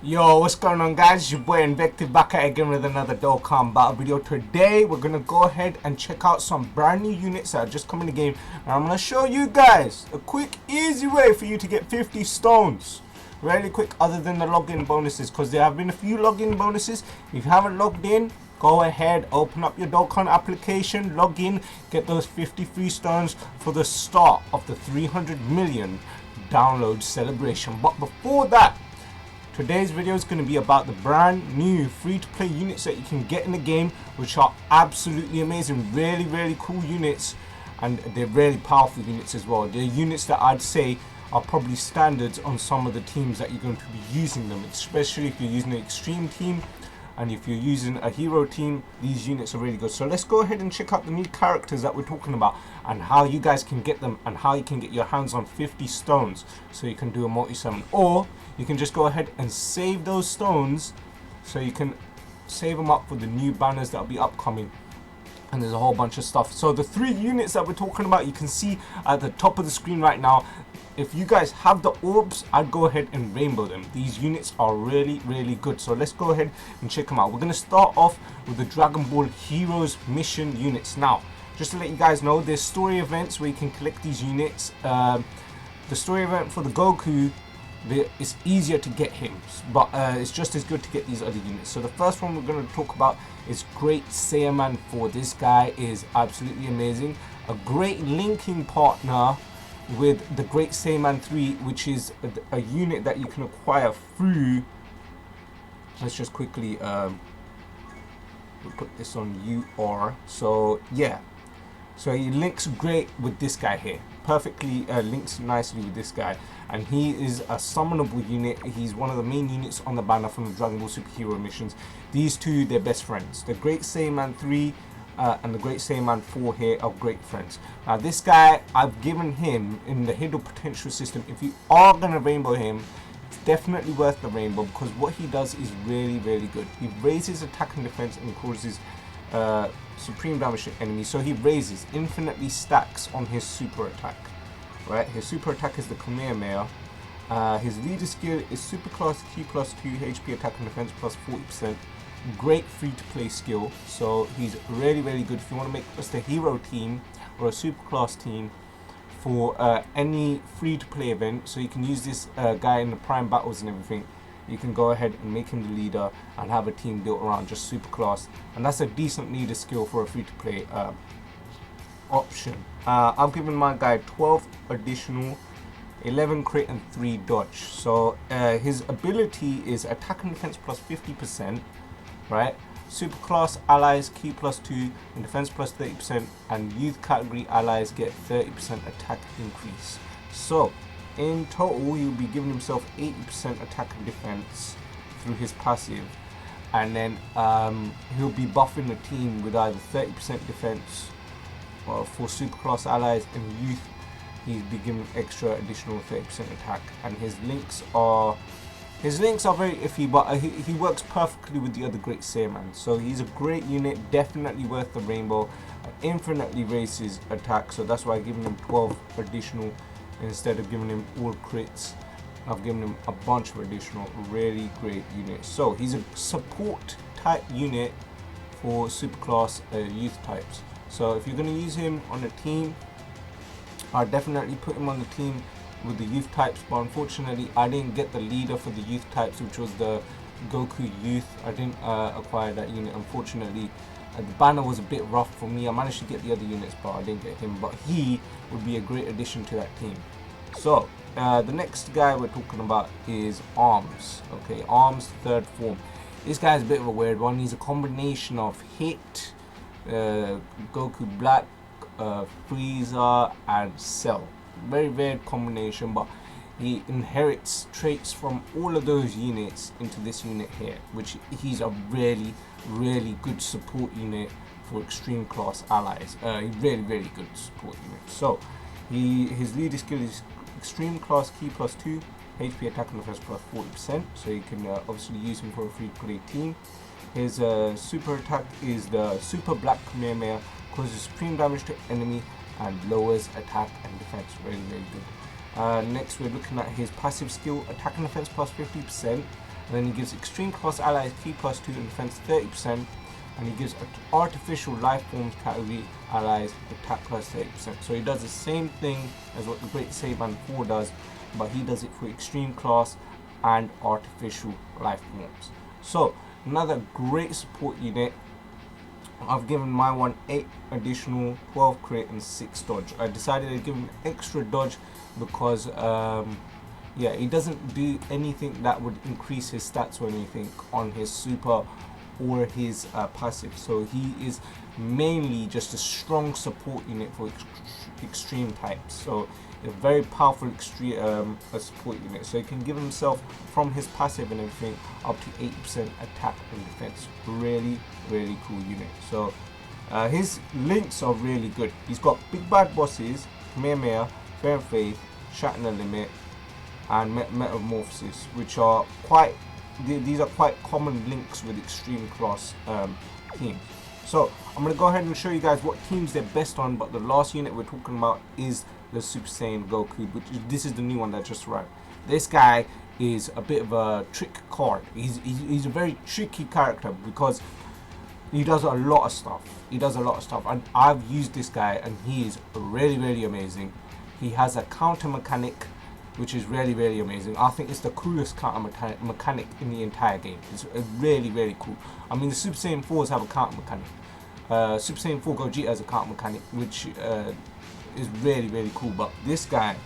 Yo, what's going on, guys? It's your boy Invective back at again with another Dokkan battle video. Today we're gonna go ahead and check out some brand new units that are just come in the game, and I'm gonna show you guys a quick easy way for you to get 50 stones really quick, other than the login bonuses, because there have been a few login bonuses. If you haven't logged in, go ahead, open up your Dokkan application, log in, get those 50 free stones for the start of the 300 million download celebration. But before that, today's video is going to be about the brand new free-to-play units that you can get in the game, which are absolutely amazing. Really cool units, and they're really powerful units as well. They're units that I'd say are probably standards on some of the teams that you're going to be using them, especially if you're using an extreme team and if you're using a hero team. These units are really good. So let's go ahead and check out the new characters that we're talking about and how you guys can get them and how you can get your hands on 50 stones so you can do a multi-summon, or you can just go ahead and save those stones so you can save them up for the new banners that'll be upcoming. And there's a whole bunch of stuff. So the three units that we're talking about, you can see at the top of the screen right now. If you guys have the orbs, I'd go ahead and rainbow them. These units are really good. So let's go ahead and check them out. We're going to start off with the Dragon Ball Heroes mission units. Now, just to let you guys know, there's story events where you can collect these units. The story event for the Goku, it's easier to get him, but it's just as good to get these other units. So the first one we're going to talk about is Great Saiyan 4. This guy is absolutely amazing. A great linking partner with the Great Saiyan 3, which is a unit that you can acquire through. Let's just quickly we'll put this on UR. So yeah, so he links great with this guy here. Perfectly links nicely with this guy, and he is a summonable unit. He's one of the main units on the banner from the Dragon Ball Superhero missions. These two, they're best friends. The Great Saiyan 3 and the Great Saiyan 4 here are great friends. Now this guy, I've given him in the hidden potential system. If you are gonna rainbow him, it's definitely worth the rainbow, because what he does is really good. He raises attack and defense and causes supreme damage to enemies. So he raises infinitely stacks on his super attack, right? His super attack is the Kamehameha. His leader skill is super class Q plus 2 HP attack and defense plus 40%. Great free to play skill. So he's really good if you want to make just a hero team or a super class team for any free to play event. So you can use this guy in the prime battles and everything. You can go ahead and make him the leader and have a team built around just super class, and that's a decent leader skill for a free to play option. I've given my guy 12 additional, 11 crit and 3 dodge. So his ability is attack and defense plus 50%, right? Super class allies Q plus 2 and defense plus 30%, and youth category allies get 30% attack increase. So in total, he'll be giving himself 80% attack and defense through his passive, and then he'll be buffing the team with either 30% defense for superclass allies, and youth he'll be given extra additional 30% attack. And his links are very iffy, but he works perfectly with the other Great Saiyan. So he's a great unit, definitely worth the rainbow. Infinitely raises attack, so that's why I've given him 12 additional. Instead of giving him all crits, I've given him a bunch of additional really great units. So he's a support type unit for superclass youth types. So if you're going to use him on a team, I'd definitely put him on the team with the youth types. But unfortunately, I didn't get the leader for the youth types, which was the Goku youth. I didn't acquire that unit, unfortunately. The banner was a bit rough for me. I managed to get the other units, but I didn't get him. But he would be a great addition to that team. So the next guy we're talking about is Arms. Okay, Arms third form. This guy's a bit of a weird one. He's a combination of Hit, Goku Black, Frieza, and Cell. Very weird combination, but he inherits traits from all of those units into this unit here, which he's a really good support unit for extreme class allies. Really good support unit. So his leader skill is extreme class Key plus 2, HP attack and defense plus 40%. So you can obviously use him for a free play team. His super attack is the Super Black Kamehameha, causes supreme damage to enemy and lowers attack and defense. Really good. Next we're looking at his passive skill, attack and defense plus 50%, And then he gives extreme class allies T plus 2 and defense 30%. And he gives artificial life forms category allies attack plus 30%. So he does the same thing as what the Great Saiyan 4 does, but he does it for extreme class and artificial life forms. So another great support unit. I've given my one 8 additional, 12 crit and 6 dodge. I decided to give him extra dodge because yeah, he doesn't do anything that would increase his stats or anything on his super or his passive. So he is mainly just a strong support unit for extreme types. So a very powerful extreme support unit. So he can give himself from his passive and everything up to 80% attack and defense. Really cool unit. So his links are really good. He's got big bad bosses, Kamehameha, Fair and Faith, Shatter the Limit, and Metamorphosis, which are quite, these are quite common links with extreme class teams. So I'm going to go ahead and show you guys what teams they're best on, but the last unit we're talking about is the Super Saiyan Goku, which is, this is the new one that just arrived. This guy is a bit of a trick card. He's a very tricky character because he does a lot of stuff. And I've used this guy and he is really amazing. He has a counter mechanic which is really amazing. I think it's the coolest counter mechanic in the entire game. It's really cool. I mean, the Super Saiyan 4s have a counter mechanic. Super Saiyan 4 Gogeta has a counter mechanic, which is really cool. But this guy,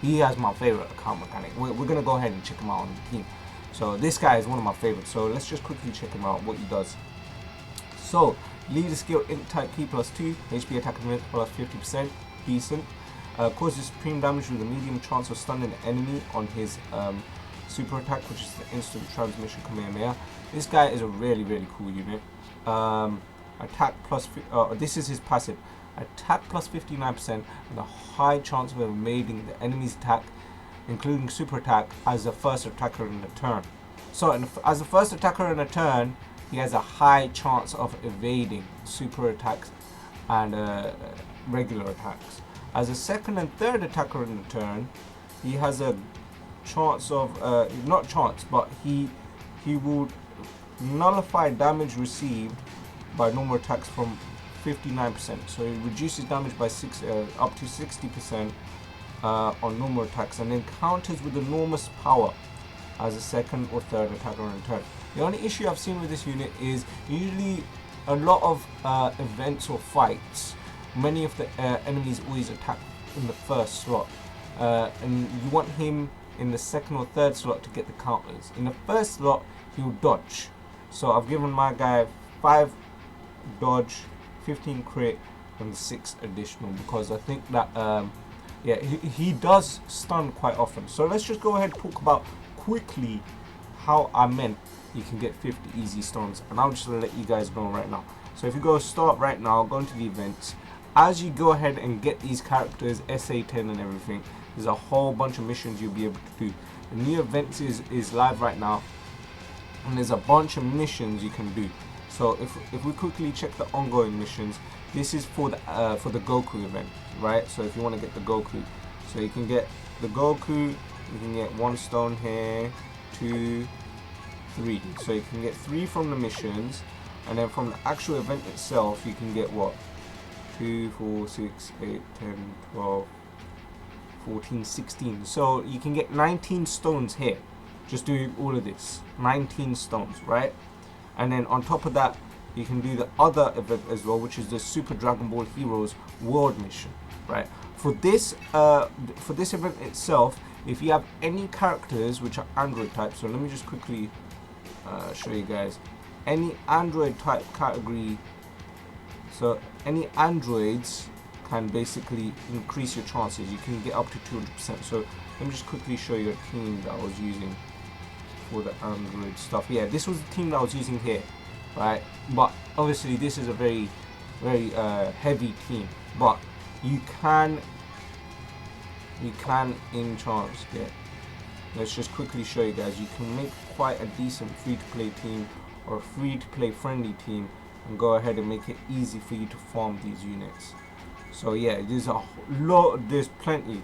he has my favorite counter mechanic. We're gonna go ahead and check him out on the team. So this guy is one of my favorites. So let's just quickly check him out, what he does. So leader skill int type P plus 2, HP attack and plus 50%, decent. Causes supreme damage with a medium chance of stunning the enemy on his super attack, which is the instant transmission Kamehameha. This guy is a really cool unit. Attack plus, this is his passive. Attack plus 59% and a high chance of evading the enemy's attack, including super attack, as the first attacker in the turn. So as the first attacker in a turn, he has a high chance of evading super attacks and regular attacks. As a second and third attacker in the turn, he has a chance of, not chance, but he will nullify damage received by normal attacks from 59%. So it reduces damage by up to 60% on normal attacks, and then counters with enormous power as a second or third attacker in turn. The only issue I've seen with this unit is usually a lot of events or fights, many of the enemies always attack in the first slot, and you want him in the second or third slot to get the counters. In the first slot, he'll dodge. So I've given my guy 5 dodge, 15 crit, and 6 additional because I think that yeah, he does stun quite often. So let's just go ahead and talk about quickly how I meant you can get 50 easy stuns, and I'll just let you guys know right now. So if you go start right now, go into the events. As you go ahead and get these characters, SA10 and everything, there's a whole bunch of missions you'll be able to do. The new events is live right now, and there's a bunch of missions you can do. So if we quickly check the ongoing missions, this is for the Goku event, right? So if you want to get the Goku, so you can get the Goku, you can get 1 stone here, 2, 3. So you can get 3 from the missions, and then from the actual event itself, you can get what? 2, 4, 6, 8, 10, 12, 14, 16. So you can get 19 stones here, just doing all of this. 19 stones, right? And then on top of that, you can do the other event as well, which is the Super Dragon Ball Heroes World Mission, right? For this event itself, if you have any characters which are Android type, so let me just quickly show you guys. Any Android type category, so any androids can basically increase your chances. You can get up to 200%. So let me just quickly show you a team that I was using for the android stuff. Yeah, this was the team that I was using here, right? But obviously this is a very heavy team, but you can in chance get, let's just quickly show you guys, you can make quite a decent free-to-play team or a free-to-play friendly team and go ahead and make it easy for you to farm these units. So yeah, there's a lot, there's plenty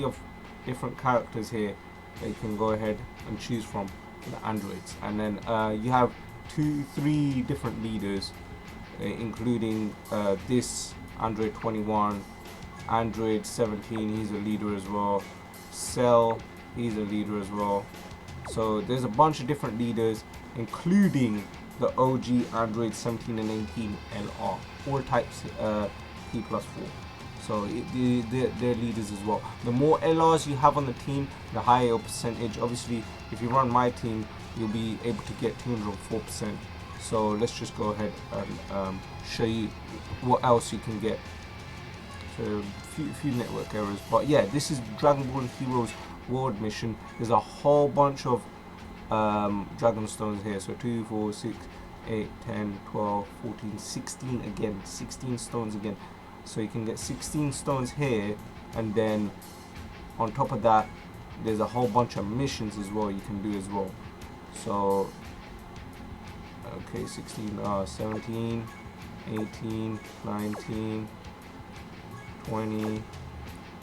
of different characters here that you can go ahead and choose from the androids. And then you have 3 different leaders, including this Android 21, Android 17, he's a leader as well. Cell, he's a leader as well. So there's a bunch of different leaders, including the OG Android 17 and 18 LR, all types P+4. So they're leaders as well. The more LRs you have on the team, the higher your percentage. Obviously, if you run my team, you'll be able to get 204%. So let's just go ahead and show you what else you can get. So few network errors, but yeah, this is Dragon Ball Heroes World Mission. There's a whole bunch of Dragon Stones here. So 2, 4, 6, 8, 10, 12, 14, 16 again. 16 stones again. So you can get 16 stones here, and then on top of that, there's a whole bunch of missions as well you can do as well. So okay, 16, 17, 18, 19, 20.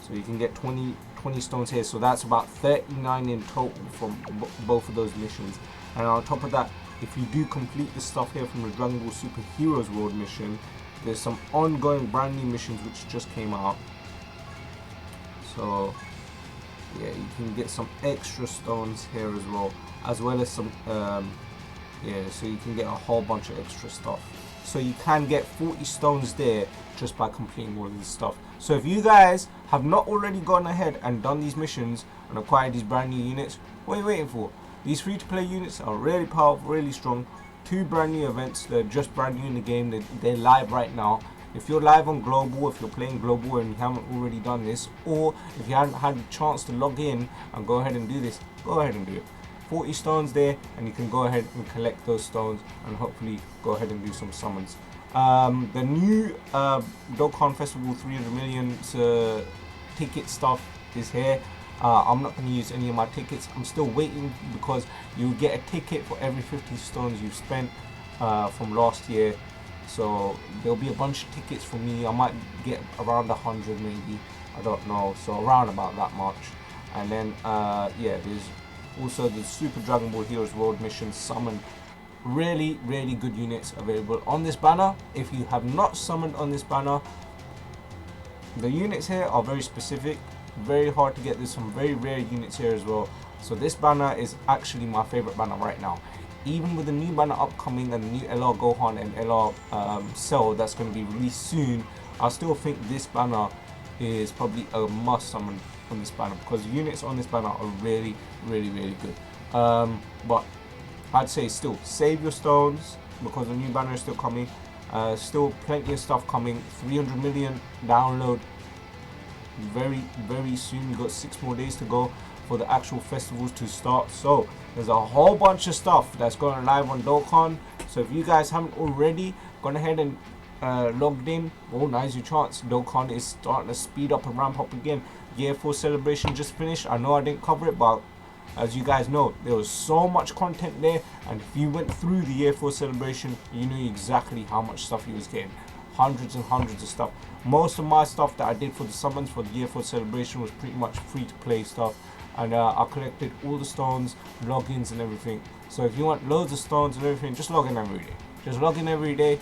So you can get 20 stones here. So that's about 39 in total from both of those missions. And on top of that, if you do complete the stuff here from the Dragon Ball Super Heroes World mission, there's some ongoing brand new missions which just came out. So yeah, you can get some extra stones here as well as some yeah, so you can get a whole bunch of extra stuff. So you can get 40 stones there just by completing all of this stuff. So if you guys have not already gone ahead and done these missions and acquired these brand new units, what are you waiting for? These free-to-play units are really powerful, really strong. 2 brand new events, they're just brand new in the game, they're live right now. If you're live on Global, if you're playing Global and you haven't already done this, or if you haven't had a chance to log in and go ahead and do this, go ahead and do it. 40 stones there, and you can go ahead and collect those stones and hopefully go ahead and do some summons. The new Dokkan Festival 300 million ticket stuff is here. I'm not going to use any of my tickets. I'm still waiting because you get a ticket for every 50 stones you've spent from last year. So there'll be a bunch of tickets for me. I might get around 100 maybe, I don't know, so around about that much. And then yeah, there's also the Super Dragon Ball Heroes World Mission Summon. Really good units available on this banner. If you have not summoned on this banner, the units here are very specific, very hard to get. There's some very rare units here as well. So this banner is actually my favorite banner right now. Even with the new banner upcoming and the new LR Gohan and LR Cell that's going to be released soon, I still think this banner is probably a must summon on this banner because the units on this banner are really good. But I'd say still save your stones because the new banner is still coming. Still plenty of stuff coming. 300 million download very soon. We've got 6 more days to go for the actual festivals to start. So there's a whole bunch of stuff that's going live on Dokkan. So if you guys haven't already gone ahead and logged in, oh, now's your chance. Dokkan is starting to speed up and ramp up again. Year 4 celebration just finished. I know I didn't cover it, but as you guys know, there was so much content there, and if you went through the Year 4 celebration, you knew exactly how much stuff you was getting. Hundreds and hundreds of stuff. Most of my stuff that I did for the summons for the Year 4 celebration was pretty much free to play stuff, and I collected all the stones, logins and everything. So if you want loads of stones and everything, just log in every day. Just log in every day.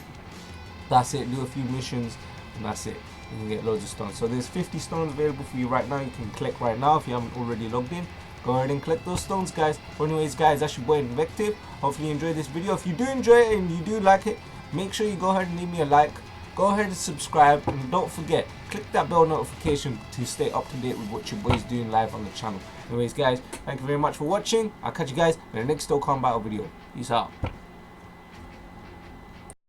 That's it. Do a few missions and that's it. You can get loads of stones. So there's 50 stones available for you right now. You can collect right now if you haven't already logged in. Go ahead and collect those stones, guys. But anyways, guys, that's your boy Invective. Hopefully you enjoyed this video. If you do enjoy it and you do like it, make sure you go ahead and leave me a like. Go ahead and subscribe, and don't forget, click that bell notification to stay up to date with what your boy's doing live on the channel. Anyways, guys, thank you very much for watching. I'll catch you guys in the next Dokkan Battle video. Peace out.